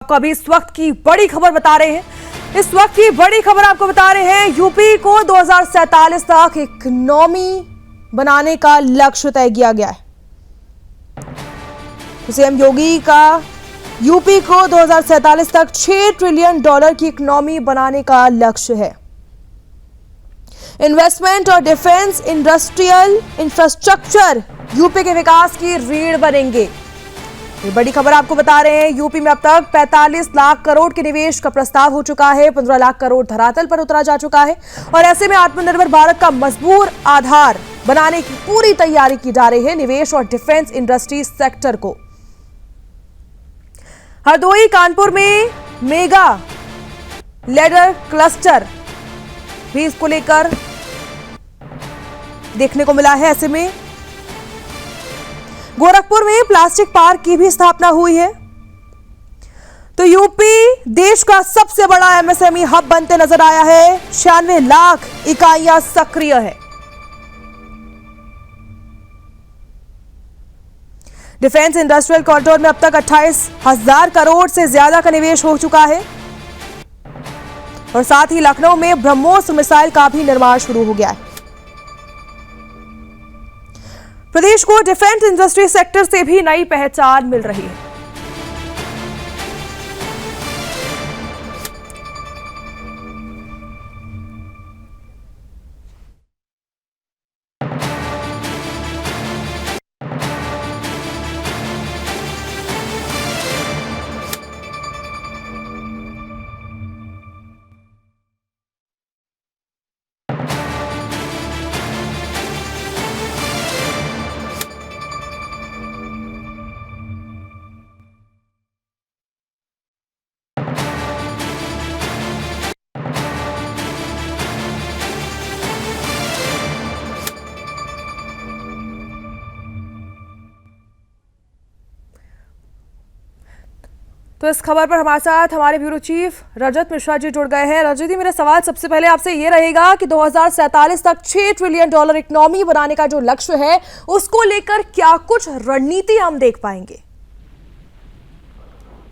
आपको अभी इस वक्त की बड़ी खबर बता रहे हैं। इस वक्त की बड़ी खबर आपको बता रहे हैं, यूपी को 2047 तक इकोनॉमी बनाने का लक्ष्य तय किया गया है। सीएम योगी का यूपी को 2047 तक $6 ट्रिलियन की इकोनॉमी बनाने का लक्ष्य है। इन्वेस्टमेंट और डिफेंस इंडस्ट्रियल इंफ्रास्ट्रक्चर यूपी के विकास की रीढ़ बनेंगे। ये बड़ी खबर आपको बता रहे हैं। यूपी में अब तक 45 लाख करोड़ के निवेश का प्रस्ताव हो चुका है। 15 लाख करोड़ धरातल पर उतरा जा चुका है और ऐसे में आत्मनिर्भर भारत का मजबूत आधार बनाने की पूरी तैयारी की जा रही है निवेश और डिफेंस इंडस्ट्री सेक्टर को। हरदोई कानपुर में मेगा लेडर क्लस्टर भी इसको लेकर देखने को मिला है। ऐसे में गोरखपुर में प्लास्टिक पार्क की भी स्थापना हुई है। तो यूपी देश का सबसे बड़ा एमएसएमई हब बनते नजर आया है। 96 लाख इकाइयां सक्रिय है। डिफेंस इंडस्ट्रियल कॉरिडोर में अब तक 28,000 करोड़ से ज्यादा का निवेश हो चुका है और साथ ही लखनऊ में ब्रह्मोस मिसाइल का भी निर्माण शुरू हो गया है। प्रदेश को डिफेंस इंडस्ट्री सेक्टर से भी नई पहचान मिल रही है। तो इस खबर पर हमारे साथ हमारे ब्यूरो चीफ रजत मिश्रा जी जुड़ गए हैं। रजत जी, मेरा सवाल सबसे पहले आपसे ये रहेगा कि 2047 तक $6 ट्रिलियन इकोनॉमी बनाने का जो लक्ष्य है उसको लेकर क्या कुछ रणनीति हम देख पाएंगे?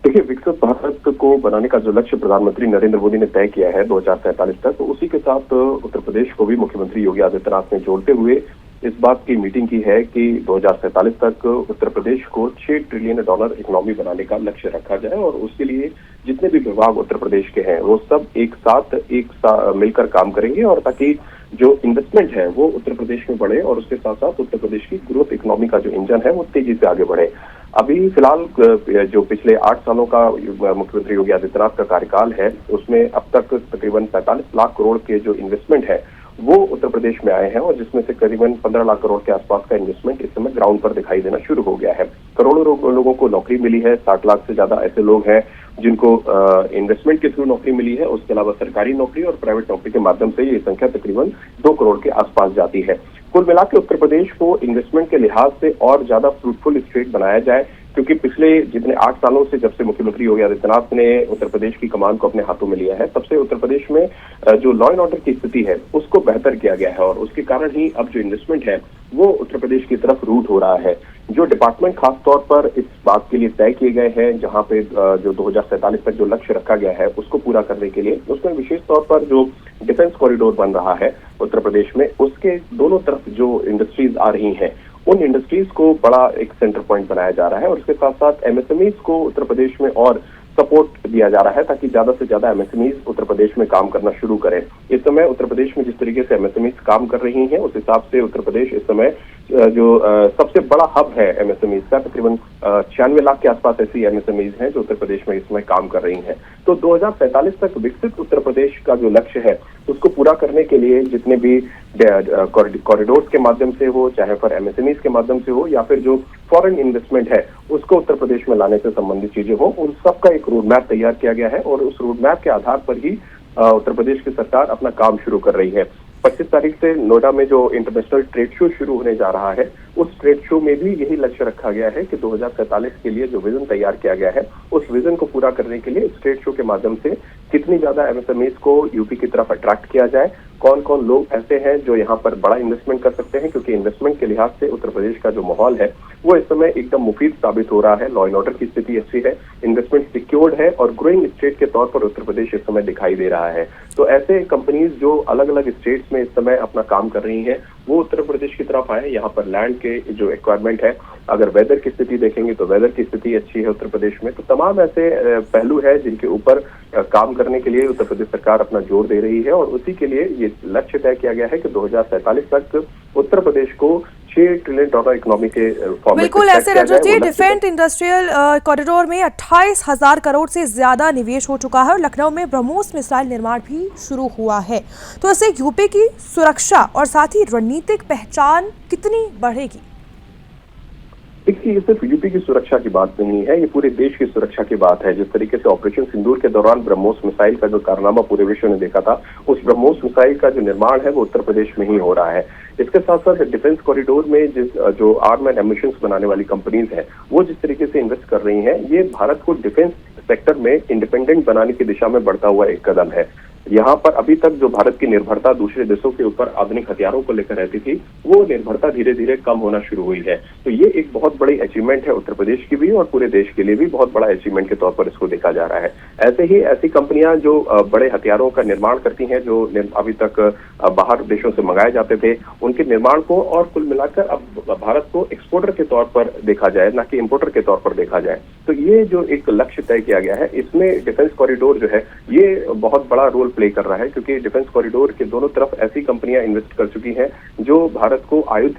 देखिए, विकसित भारत को बनाने का जो लक्ष्य प्रधानमंत्री नरेंद्र मोदी ने तय किया है 2047 तक, तो उसी के साथ उत्तर प्रदेश को भी मुख्यमंत्री योगी आदित्यनाथ ने जोड़ते हुए इस बात की मीटिंग की है कि 2047 तक उत्तर प्रदेश को $6 ट्रिलियन इकोनॉमी बनाने का लक्ष्य रखा जाए और उसके लिए जितने भी विभाग उत्तर प्रदेश के हैं वो सब एक साथ मिलकर काम करेंगे और ताकि जो इन्वेस्टमेंट है वो उत्तर प्रदेश में बढ़े और उसके साथ साथ उत्तर प्रदेश की ग्रोथ इकोनॉमी का जो इंजन है वो तेजी से आगे बढ़े। अभी फिलहाल जो पिछले 8 सालों का मुख्यमंत्री योगी आदित्यनाथ का कार्यकाल है उसमें अब तक तकरीबन 45 लाख करोड़ के जो इन्वेस्टमेंट है वो उत्तर प्रदेश में आए हैं और जिसमें से करीबन 15 लाख करोड़ के आसपास का इन्वेस्टमेंट इस समय ग्राउंड पर दिखाई देना शुरू हो गया है। करोड़ों लोगों को नौकरी मिली है। 60 लाख से ज्यादा ऐसे लोग हैं जिनको इन्वेस्टमेंट के थ्रू नौकरी मिली है। उसके अलावा सरकारी नौकरी और प्राइवेट नौकरी के माध्यम से ये संख्या तकरीबन 2 करोड़ के आसपास जाती है। कुल मिलाकर उत्तर प्रदेश को इन्वेस्टमेंट के लिहाज से और ज्यादा फ्रूटफुल स्टेट बनाया जाए, क्योंकि पिछले जितने 8 सालों से जब से मुख्यमंत्री योगी आदित्यनाथ ने उत्तर प्रदेश की कमान को अपने हाथों में लिया है तब से उत्तर प्रदेश में जो लॉ एंड ऑर्डर की स्थिति है उसको बेहतर किया गया है और उसके कारण ही अब जो इन्वेस्टमेंट है वो उत्तर प्रदेश की तरफ रूट हो रहा है। जो डिपार्टमेंट खास तौर पर इस बात के लिए तय किए गए हैं, जहां पे जो 2047 तक जो लक्ष्य रखा गया है उसको पूरा करने के लिए, उसमें विशेष तौर पर जो डिफेंस कॉरिडोर बन रहा है उत्तर प्रदेश में, उसके दोनों तरफ जो इंडस्ट्रीज आ रही हैं उन इंडस्ट्रीज को बड़ा एक सेंटर पॉइंट बनाया जा रहा है और उसके साथ साथ एमएसएमईज को उत्तर प्रदेश में और सपोर्ट दिया जा रहा है ताकि ज्यादा से ज्यादा एमएसएमईज उत्तर प्रदेश में काम करना शुरू करें। इस समय उत्तर प्रदेश में जिस तरीके से एमएसएमईज काम कर रही हैं उस हिसाब से उत्तर प्रदेश इस समय जो सबसे बड़ा हब है एमएसएमईज का, तकरीबन 96 लाख के आसपास ऐसी एमएसएमईज हैं जो उत्तर प्रदेश में इस समय काम कर रही हैं। तो 2047 तक विकसित उत्तर प्रदेश का जो लक्ष्य है उसको पूरा करने के लिए जितने भी कॉरिडोर्स के माध्यम से हो, चाहे फिर एमएसएमईज के माध्यम से हो या फिर जो फॉरेन इन्वेस्टमेंट है उसको उत्तर प्रदेश में लाने से संबंधित चीजें हो, उन सबका एक रोड मैप तैयार किया गया है और उस रोड मैप के आधार पर ही उत्तर प्रदेश की सरकार अपना काम शुरू कर रही है। 25 तारीख से नोएडा में जो इंटरनेशनल ट्रेड शो शुरू होने जा रहा है उस ट्रेड शो में भी यही लक्ष्य रखा गया है कि 2047 के लिए जो विजन तैयार किया गया है उस विजन को पूरा करने के लिए इस ट्रेड शो के माध्यम से कितनी ज्यादा एमएसएमईज को यूपी की तरफ अट्रैक्ट किया जाए, कौन कौन लोग ऐसे हैं जो यहाँ पर बड़ा इन्वेस्टमेंट कर सकते हैं, क्योंकि इन्वेस्टमेंट के लिहाज से उत्तर प्रदेश का जो माहौल है वो इस समय एकदम मुफीद साबित हो रहा है। लॉ एंड ऑर्डर की स्थिति अच्छी है, इन्वेस्टमेंट सिक्योर्ड है और ग्रोइंग स्टेट के तौर पर उत्तर प्रदेश इस समय दिखाई दे रहा है। तो ऐसे कंपनीज जो अलग अलग स्टेट्स में इस समय अपना काम कर रही हैं, वो उत्तर प्रदेश की तरफ आए। यहाँ पर लैंड के जो एक्वायरमेंट है, अगर वेदर की स्थिति देखेंगे तो वेदर की स्थिति अच्छी है उत्तर प्रदेश में। तो तमाम ऐसे पहलू है जिनके ऊपर काम करने के लिए उत्तर प्रदेश सरकार अपना जोर दे रही है और उसी के लिए ये लक्ष्य तय किया गया है कि 2047 तक उत्तर प्रदेश को $6 ट्रिलियन इकोनॉमी के फॉर्मेट। बिल्कुल ऐसे रजत जी, डिफेंस इंडस्ट्रियल कॉरिडोर में 28,000 करोड़ से ज्यादा निवेश हो चुका है और लखनऊ में ब्रह्मोस मिसाइल निर्माण भी शुरू हुआ है। तो ऐसे यूपी की सुरक्षा और साथ ही रणनीतिक पहचान कितनी बढ़ेगी? देखिए, ये सिर्फ यूपी की सुरक्षा की बात नहीं है, ये पूरे देश की सुरक्षा की बात है। जिस तरीके से ऑपरेशन सिंदूर के दौरान ब्रह्मोस मिसाइल का जो कारनामा पूरे विश्व ने देखा था, उस ब्रह्मोस मिसाइल का जो निर्माण है वो उत्तर प्रदेश में ही हो रहा है। इसके साथ साथ डिफेंस कॉरिडोर में जो आर्म एंड एम्यूनिशंस बनाने वाली कंपनीज हैं, वो जिस तरीके से इन्वेस्ट कर रही हैं, ये भारत को डिफेंस सेक्टर में इंडिपेंडेंट बनाने की दिशा में बढ़ता हुआ एक कदम है। यहाँ पर अभी तक जो भारत की निर्भरता दूसरे देशों के ऊपर आधुनिक हथियारों को लेकर रहती थी, वो निर्भरता धीरे धीरे कम होना शुरू हुई है। तो ये एक बहुत बड़ी अचीवमेंट है उत्तर प्रदेश की भी और पूरे देश के लिए भी बहुत बड़ा अचीवमेंट के तौर पर इसको देखा जा रहा है। ऐसे ही ऐसी कंपनियां जो बड़े हथियारों का निर्माण करती हैं, जो अभी तक बाहर देशों से मंगाए जाते थे, उनके निर्माण को और कुल मिलाकर अब भारत को एक्सपोर्टर के तौर पर देखा जाए, ना कि इम्पोर्टर के तौर पर देखा जाए। तो ये जो एक लक्ष्य तय किया गया है, इसमें डिफेंस कॉरिडोर जो है ये बहुत बड़ा रोल प्ले कर रहा है, क्योंकि डिफेंस कॉरिडोर के दोनों तरफ ऐसी कंपनियां इन्वेस्ट कर चुकी हैं जो भारत को आयुध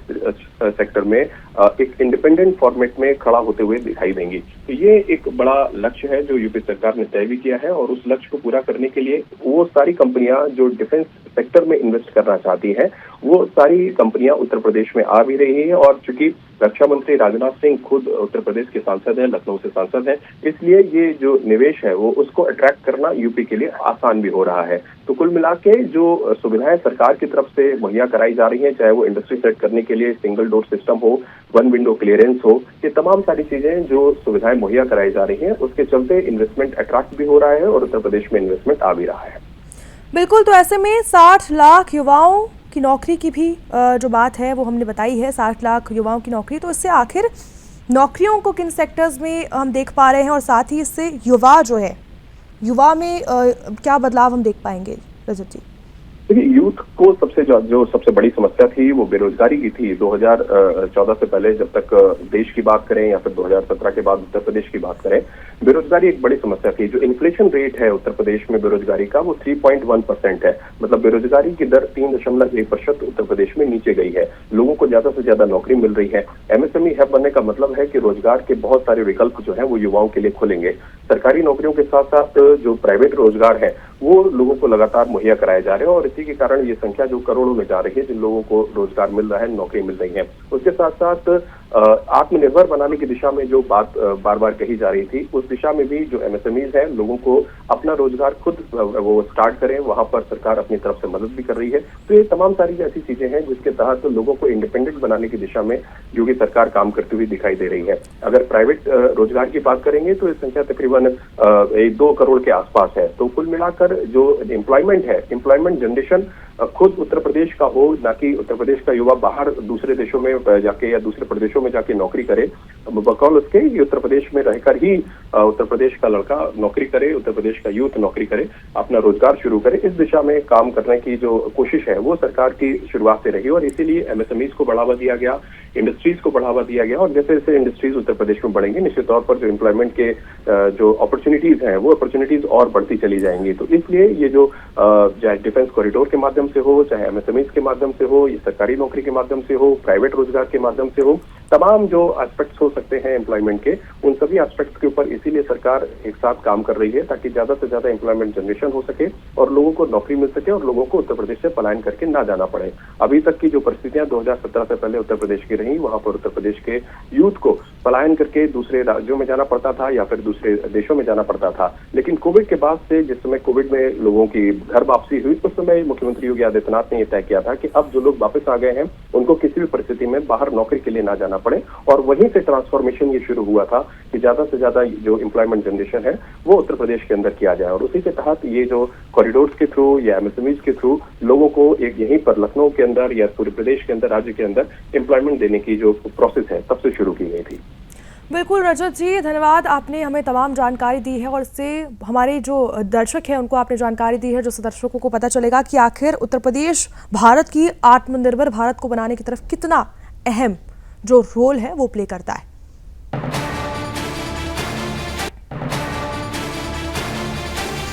सेक्टर में एक इंडिपेंडेंट फॉर्मेट में खड़ा होते हुए दिखाई देंगी। तो ये एक बड़ा लक्ष्य है जो यूपी सरकार ने तय भी किया है और उस लक्ष्य को पूरा करने के लिए वो सारी कंपनियां जो डिफेंस सेक्टर में इन्वेस्ट करना चाहती हैं, वो सारी कंपनियां उत्तर प्रदेश में आ भी रही है। और चूंकि रक्षा मंत्री राजनाथ सिंह खुद उत्तर प्रदेश के सांसद हैं, लखनऊ से सांसद हैं, इसलिए ये जो निवेश है वो उसको अट्रैक्ट करना यूपी के लिए आसान भी हो रहा है। तो कुल मिला के जो सुविधाएं सरकार की तरफ से मुहैया कराई जा रही हैं, चाहे वो इंडस्ट्री सेट करने के लिए सिंगल डोर सिस्टम हो, वन विंडो क्लियरेंस हो, ये तमाम सारी चीजें जो सुविधाएं मुहैया कराई जा रही हैं, उसके चलते इन्वेस्टमेंट अट्रैक्ट भी हो रहा है और उत्तर प्रदेश में इन्वेस्टमेंट आ भी रहा है। बिल्कुल, तो ऐसे में 60 लाख युवाओं की नौकरी की भी जो बात है वो हमने बताई है, 60 लाख युवाओं की नौकरी। तो इससे आखिर नौकरियों को किन सेक्टर्स में हम देख पा रहे हैं और साथ ही इससे युवा में क्या बदलाव हम देख पाएंगे रजत जी? देखिए, यूथ को सबसे बड़ी समस्या थी वो बेरोजगारी की थी। 2014 से पहले जब तक देश की बात करें या फिर 2017 के बाद उत्तर प्रदेश की बात करें, बेरोजगारी एक बड़ी समस्या थी। जो इन्फ्लेशन रेट है उत्तर प्रदेश में बेरोजगारी का, वो 3.1% है। मतलब बेरोजगारी की दर 3.1% उत्तर प्रदेश में नीचे गई है। लोगों को ज्यादा से ज्यादा नौकरी मिल रही है। एमएसएमई हब बनने का मतलब है कि रोजगार के बहुत सारे विकल्प जो है वो युवाओं के लिए खुलेंगे। सरकारी नौकरियों के साथ साथ जो प्राइवेट रोजगार है वो लोगों को लगातार मुहैया कराए जा रहे हैं और इसी के कारण ये संख्या जो करोड़ों में जा रही है, जिन लोगों को रोजगार मिल रहा है, नौकरी मिल रही है। उसके साथ साथ आत्मनिर्भर बनाने की दिशा में जो बात बार बार कही जा रही थी, उस दिशा में भी जो एमएसएमईज हैं, लोगों को अपना रोजगार खुद वो स्टार्ट करें, वहां पर सरकार अपनी तरफ से मदद भी कर रही है। तो ये तमाम सारी ऐसी चीजें हैं जिसके तहत लोगों को इंडिपेंडेंट बनाने की दिशा में योगी सरकार काम करती हुई दिखाई दे रही है। अगर प्राइवेट रोजगार की बात करेंगे तो ये संख्या तकरीबन 2 करोड़ के आसपास है। तो कुल मिलाकर जो एम्प्लॉयमेंट है, एम्प्लॉयमेंट जनरेशन खुद उत्तर प्रदेश का हो, ना कि उत्तर प्रदेश का युवा बाहर दूसरे देशों में जाके या दूसरे प्रदेशों में जाके नौकरी करे। बकौल उसके ये उत्तर प्रदेश में रहकर ही उत्तर प्रदेश का लड़का नौकरी करे, उत्तर प्रदेश का यूथ नौकरी करे, अपना रोजगार शुरू करे। इस दिशा में काम करने की जो कोशिश है वो सरकार की शुरुआत से रही और इसीलिए एमएसएमईज को बढ़ावा दिया गया, इंडस्ट्रीज को बढ़ावा दिया गया। और जैसे जैसे इंडस्ट्रीज उत्तर प्रदेश में बढ़ेंगे, निश्चित तौर पर जो एम्प्लॉयमेंट के जो अपॉर्चुनिटीज हैं वो अपॉर्चुनिटीज और बढ़ती चली जाएंगी। तो इसलिए ये जो चाहे डिफेंस कॉरिडोर के माध्यम से हो, चाहे एमएसएमईज के माध्यम से हो, या सरकारी नौकरी के माध्यम से हो, प्राइवेट रोजगार के माध्यम से हो, तमाम जो एस्पेक्ट्स हो सकते हैं एम्प्लॉयमेंट के, उन सभी एस्पेक्ट्स के ऊपर इसीलिए सरकार एक साथ काम कर रही है ताकि ज्यादा से ज्यादा एम्प्लॉयमेंट जनरेशन हो सके और लोगों को नौकरी मिल सके और लोगों को उत्तर प्रदेश से पलायन करके ना जाना पड़े। अभी तक की जो परिस्थितियां 2017 से पहले उत्तर प्रदेश की रही, वहां पर उत्तर प्रदेश के यूथ को पलायन करके दूसरे राज्यों में जाना पड़ता था या फिर दूसरे देशों में जाना पड़ता था। लेकिन कोविड के बाद से, जिस समय कोविड में लोगों की घर वापसी हुई, उस समय मुख्यमंत्री योगी आदित्यनाथ ने यह तय किया था कि अब जो लोग वापस आ गए हैं उनको किसी भी परिस्थिति में बाहर नौकरी के लिए ना जाना पड़े। और वहीं से ट्रांसफॉर्मेशन ये शुरू हुआ था कि ज्यादा से ज्यादा जो एम्प्लॉयमेंट जनरेशन है वो उत्तर प्रदेश के अंदर किया जाए, और उसी के तहत ये जो कॉरिडोर्स के थ्रू या एमएसएमईज के थ्रू लोगों को एक यहीं पर लखनऊ के अंदर या पूरे प्रदेश के अंदर, राज्य के अंदर एम्प्लॉयमेंट देने की जो प्रोसेस है तब से शुरू की गई थी। बिल्कुल रजत जी, धन्यवाद, आपने हमें तमाम जानकारी दी है और इससे हमारे जो दर्शक हैं उनको आपने जानकारी दी है, जो दर्शकों को पता चलेगा कि आखिर उत्तर प्रदेश भारत की आत्मनिर्भर भारत को बनाने की तरफ कितना अहम जो रोल है वो प्ले करता है।